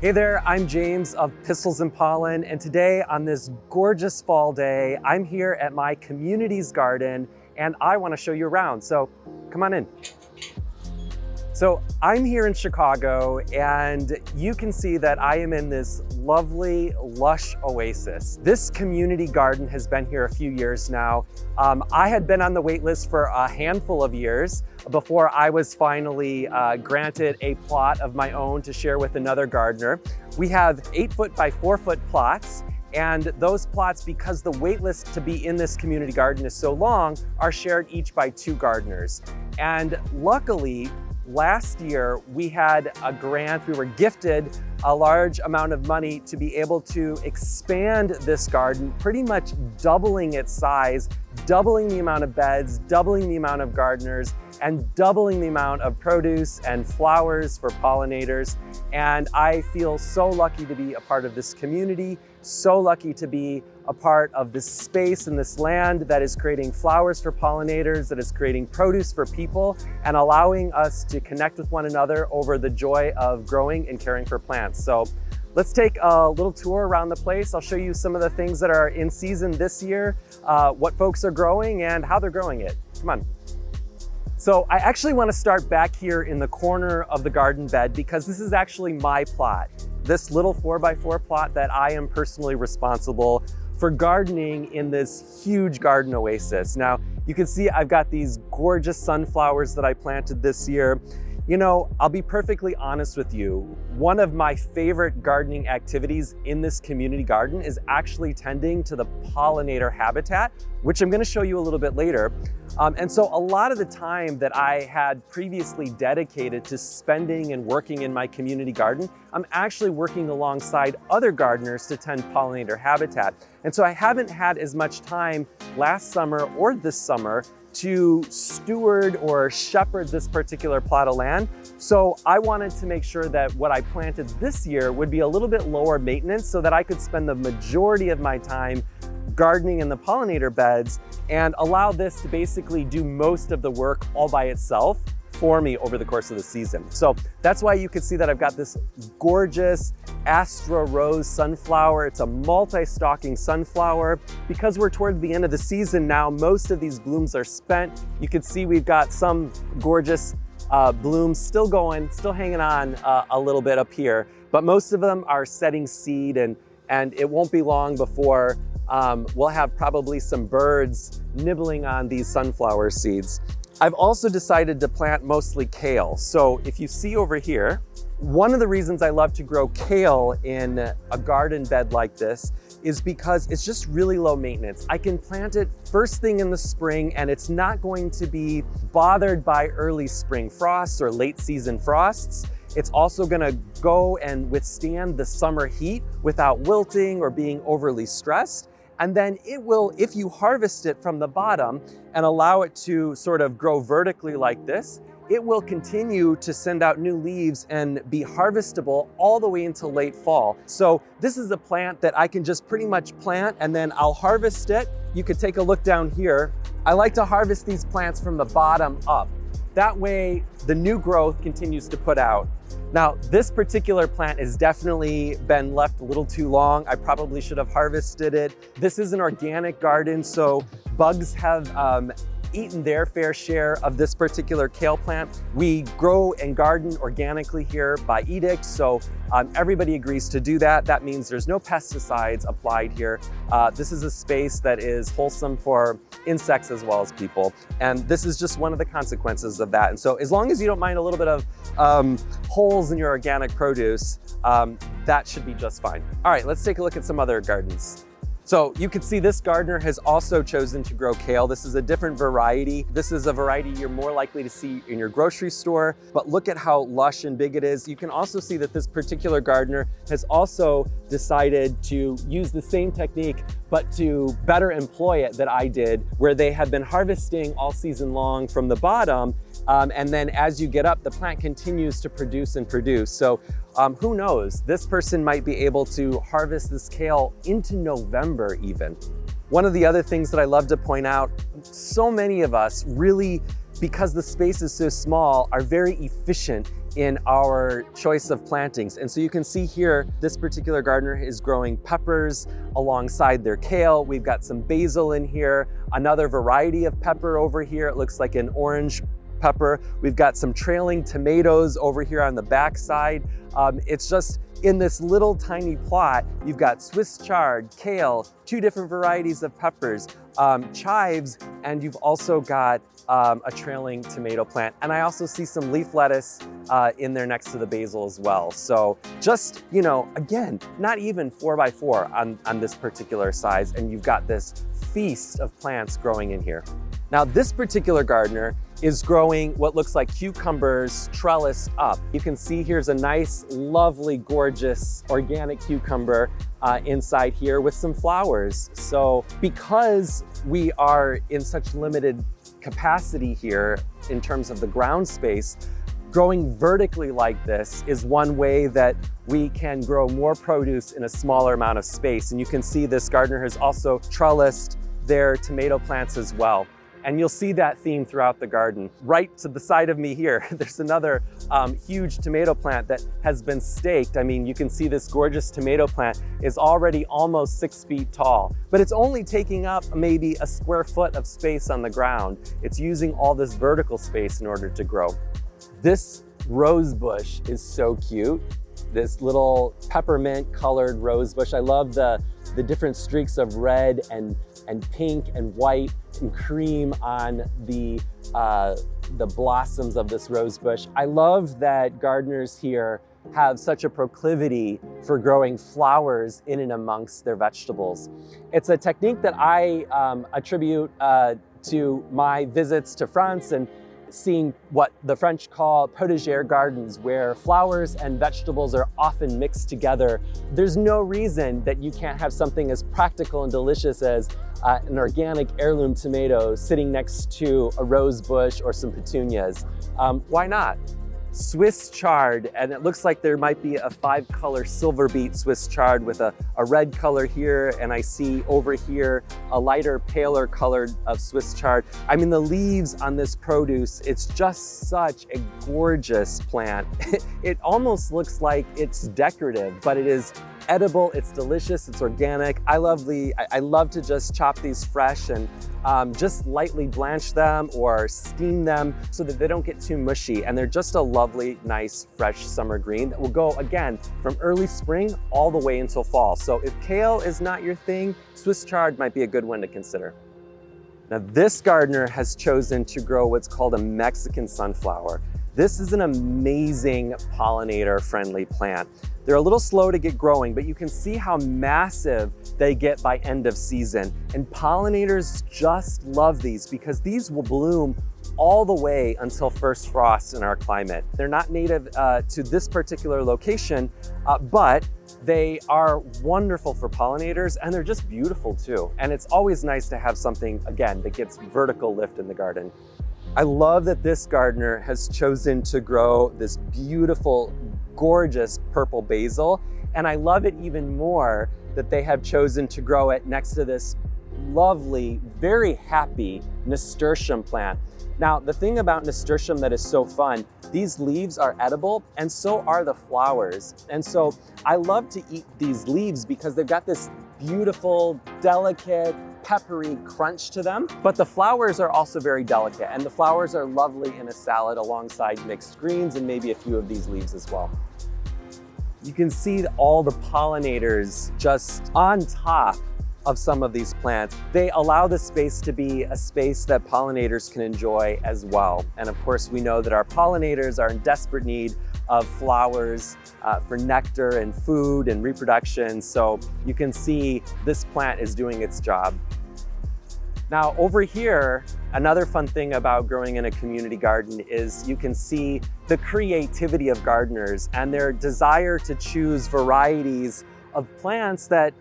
Hey there, I'm James of Pistils and Pollen, and today on this gorgeous fall day, I'm here at my community's garden and I want to show you around, so come on in. So I'm here in Chicago and you can see that I am in this lovely, lush oasis. This community garden has been here a few years now. I had been on the wait list for a handful of years before I was finally granted a plot of my own to share with another gardener. We have 8-foot by 4-foot plots, and those plots, because the wait list to be in this community garden is so long, are shared each by 2 gardeners. And luckily, last year, we had a grant, we were gifted a large amount of money to be able to expand this garden, pretty much doubling its size, doubling the amount of beds, doubling the amount of gardeners, and doubling the amount of produce and flowers for pollinators. And I feel so lucky to be a part of this community, so lucky to be a part of this space and this land that is creating flowers for pollinators, that is creating produce for people, and allowing us to connect with one another over the joy of growing and caring for plants. So let's take a little tour around the place. I'll show you some of the things that are in season this year, what folks are growing and how they're growing it. Come on. So I actually want to start back here in the corner of the garden bed because this is actually my plot. This little 4x4 plot that I am personally responsible for gardening in this huge garden oasis. Now, you can see I've got these gorgeous sunflowers that I planted this year. You know, I'll be perfectly honest with you. One of my favorite gardening activities in this community garden is actually tending to the pollinator habitat, which I'm going to show you a little bit later. And so a lot of the time that I had previously dedicated to spending and working in my community garden, I'm actually working alongside other gardeners to tend pollinator habitat. And so I haven't had as much time last summer or this summer to steward or shepherd this particular plot of land. So I wanted to make sure that what I planted this year would be a little bit lower maintenance so that I could spend the majority of my time gardening in the pollinator beds and allow this to basically do most of the work all by itself for me over the course of the season. So that's why you can see that I've got this gorgeous Astra rose sunflower. It's a multi-stalking sunflower. Because we're toward the end of the season now, most of these blooms are spent. You can see we've got some gorgeous blooms still going, still hanging on a little bit up here, but most of them are setting seed, and it won't be long before we'll have probably some birds nibbling on these sunflower seeds. I've also decided to plant mostly kale. So if you see over here, one of the reasons I love to grow kale in a garden bed like this is because it's just really low maintenance. I can plant it first thing in the spring and it's not going to be bothered by early spring frosts or late season frosts. It's also gonna go and withstand the summer heat without wilting or being overly stressed. And then it will, if you harvest it from the bottom and allow it to sort of grow vertically like this, it will continue to send out new leaves and be harvestable all the way until late fall. So this is a plant that I can just pretty much plant and then I'll harvest it. You could take a look down here. I like to harvest these plants from the bottom up. That way the new growth continues to put out. Now, this particular plant has definitely been left a little too long. I probably should have harvested it. This is an organic garden, so bugs have eaten their fair share of this particular kale plant. We grow and garden organically here by edict, so everybody agrees to do that. That means there's no pesticides applied here. This is a space that is wholesome for insects as well as people. And this is just one of the consequences of that. And so as long as you don't mind a little bit of holes in your organic produce, that should be just fine. All right, let's take a look at some other gardens. So you can see this gardener has also chosen to grow kale. This is a different variety. This is a variety you're more likely to see in your grocery store, but look at how lush and big it is. You can also see that this particular gardener has also decided to use the same technique, but to better employ it that I did, where they have been harvesting all season long from the bottom. And then as you get up, the plant continues to produce and produce. So who knows, this person might be able to harvest this kale into November even. One of the other things that I love to point out, so many of us really, because the space is so small, are very efficient in our choice of plantings. And so you can see here, this particular gardener is growing peppers alongside their kale. We've got some basil in here, another variety of pepper over here. It looks like an orange pepper. We've got some trailing tomatoes over here on the back side. It's just in this little tiny plot, you've got Swiss chard, kale, 2 different varieties of peppers, chives, and you've also got a trailing tomato plant. And I also see some leaf lettuce in there next to the basil as well. So just, you know, again, not even 4 by 4 on this particular size, and you've got this feast of plants growing in here. Now, this particular gardener is growing what looks like cucumbers trellised up. You can see here's a nice, lovely, gorgeous organic cucumber inside here with some flowers. So because we are in such limited capacity here in terms of the ground space, growing vertically like this is one way that we can grow more produce in a smaller amount of space. And you can see this gardener has also trellised their tomato plants as well. And you'll see that theme throughout the garden. Right to the side of me here, there's another huge tomato plant that has been staked. I mean, you can see this gorgeous tomato plant is already almost 6 feet tall, but it's only taking up maybe a square foot of space on the ground. It's using all this vertical space in order to grow. This rose bush is so cute. This little peppermint colored rose bush. I love the different streaks of red and pink and white and cream on the blossoms of this rose bush. I love that gardeners here have such a proclivity for growing flowers in and amongst their vegetables. It's a technique that I attribute to my visits to France and seeing what the French call potager gardens, where flowers and vegetables are often mixed together. There's no reason that you can't have something as practical and delicious as an organic heirloom tomato sitting next to a rose bush or some petunias. Why not? Swiss chard, and it looks like there might be a 5-color silver beet Swiss chard with a red color here, and I see over here a lighter, paler colored of Swiss chard. I mean, the leaves on this produce, it's just such a gorgeous plant. It almost looks like it's decorative, but it is edible, it's delicious, it's organic. I love to just chop these fresh and just lightly blanch them or steam them so that they don't get too mushy, and they're just a lovely, nice, fresh summer green that will go, again, from early spring all the way until fall. So if kale is not your thing, Swiss chard might be a good one to consider. Now, this gardener has chosen to grow what's called a Mexican sunflower. This is an amazing pollinator-friendly plant. They're a little slow to get growing, but you can see how massive they get by end of season. And pollinators just love these because these will bloom all the way until first frost in our climate. They're not native to this particular location, but they are wonderful for pollinators, and they're just beautiful too. And it's always nice to have something, again, that gets vertical lift in the garden. I love that this gardener has chosen to grow this beautiful, gorgeous purple basil. And I love it even more that they have chosen to grow it next to this lovely, very happy nasturtium plant. Now, the thing about nasturtium that is so fun, these leaves are edible and so are the flowers. And so I love to eat these leaves because they've got this beautiful, delicate, peppery crunch to them, but the flowers are also very delicate, and the flowers are lovely in a salad alongside mixed greens and maybe a few of these leaves as well. You can see all the pollinators just on top of some of these plants. They allow the space to be a space that pollinators can enjoy as well. And of course, we know that our pollinators are in desperate need of flowers for nectar and food and reproduction. So you can see this plant is doing its job. Now over here, another fun thing about growing in a community garden is you can see the creativity of gardeners and their desire to choose varieties of plants that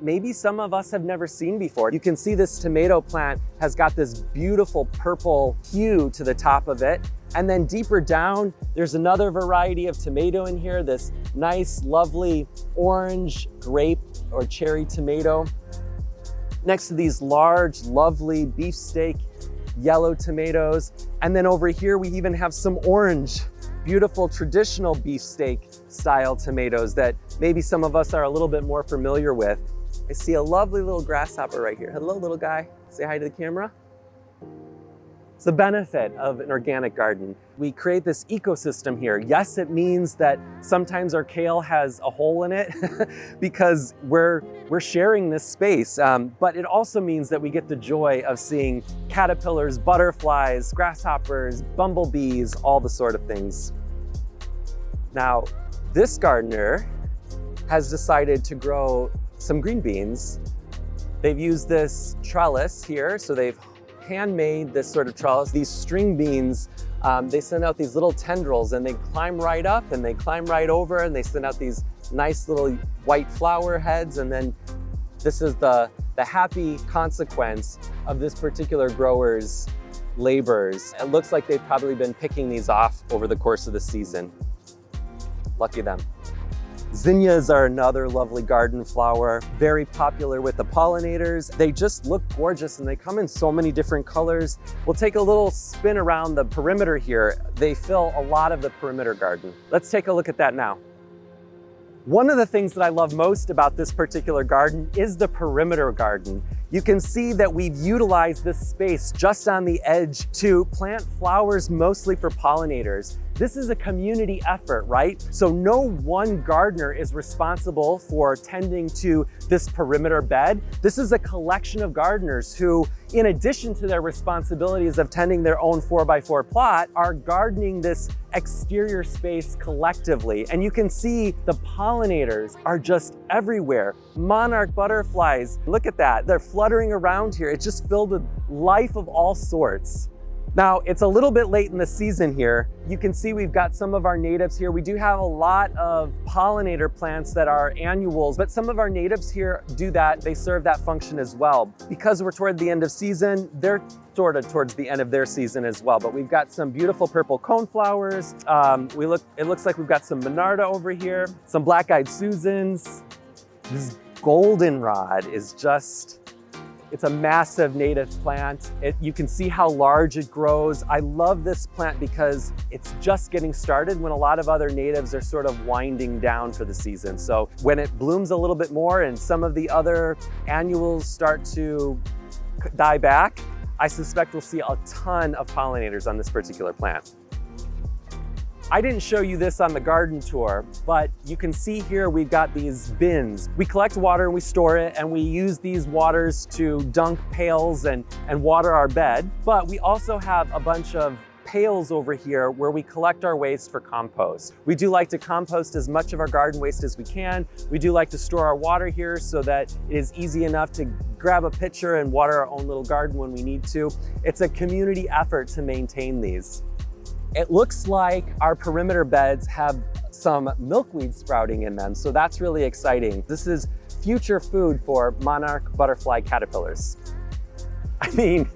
maybe some of us have never seen before. You can see this tomato plant has got this beautiful purple hue to the top of it. And then deeper down, there's another variety of tomato in here, this nice, lovely orange grape or cherry tomato. Next to these large, lovely beefsteak yellow tomatoes. And then over here, we even have some orange beautiful traditional beefsteak style tomatoes that maybe some of us are a little bit more familiar with. I see a lovely little grasshopper right here. Hello, little guy. Say hi to the camera. It's the benefit of an organic garden. We create this ecosystem here. Yes, it means that sometimes our kale has a hole in it because we're sharing this space, but it also means that we get the joy of seeing caterpillars, butterflies, grasshoppers, bumblebees, all the sort of things. Now, this gardener has decided to grow some green beans. They've used this trellis here, so they've handmade this sort of trellis. These string beans, they send out these little tendrils and they climb right up and they climb right over and they send out these nice little white flower heads. And then this is the happy consequence of this particular grower's labors. It looks like they've probably been picking these off over the course of the season. Lucky them. Zinnias are another lovely garden flower, very popular with the pollinators. They just look gorgeous and they come in so many different colors. We'll take a little spin around the perimeter here. They fill a lot of the perimeter garden. Let's take a look at that now. One of the things that I love most about this particular garden is the perimeter garden. You can see that we've utilized this space just on the edge to plant flowers mostly for pollinators. This is a community effort, right? So no one gardener is responsible for tending to this perimeter bed. This is a collection of gardeners who, in addition to their responsibilities of tending their own 4x4 plot, are gardening this exterior space collectively. And you can see the pollinators are just everywhere. Monarch butterflies, look at that. They're fluttering around here. It's just filled with life of all sorts. Now, it's a little bit late in the season here. You can see we've got some of our natives here. We do have a lot of pollinator plants that are annuals, but some of our natives here do that. They serve that function as well. Because we're toward the end of season, they're sort of towards the end of their season as well. But we've got some beautiful purple coneflowers. It looks like we've got some Monarda over here, some black-eyed Susans. This goldenrod is just, it's a massive native plant. You can see how large it grows. I love this plant because it's just getting started when a lot of other natives are sort of winding down for the season. So when it blooms a little bit more and some of the other annuals start to die back, I suspect we'll see a ton of pollinators on this particular plant. I didn't show you this on the garden tour, but you can see here we've got these bins. We collect water and we store it, and we use these waters to dunk pails and water our bed. But we also have a bunch of pails over here where we collect our waste for compost. We do like to compost as much of our garden waste as we can. We do like to store our water here so that it is easy enough to grab a pitcher and water our own little garden when we need to. It's a community effort to maintain these. It looks like our perimeter beds have some milkweed sprouting in them, so that's really exciting. This is future food for monarch butterfly caterpillars. I mean,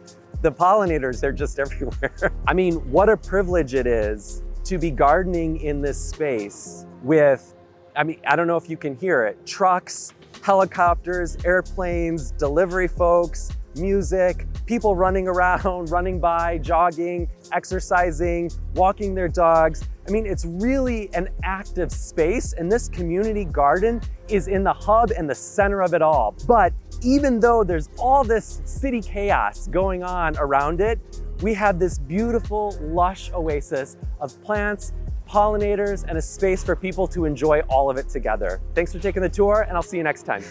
the pollinators, they're just everywhere. I mean, what a privilege it is to be gardening in this space with, I don't know if you can hear it, trucks, helicopters, airplanes, delivery folks, music, people running around, running by, jogging, exercising, walking their dogs. I mean, it's really an active space, and this community garden is in the hub and the center of it all. But even though there's all this city chaos going on around it, we have this beautiful, lush oasis of plants, pollinators, and a space for people to enjoy all of it together. Thanks for taking the tour, and I'll see you next time.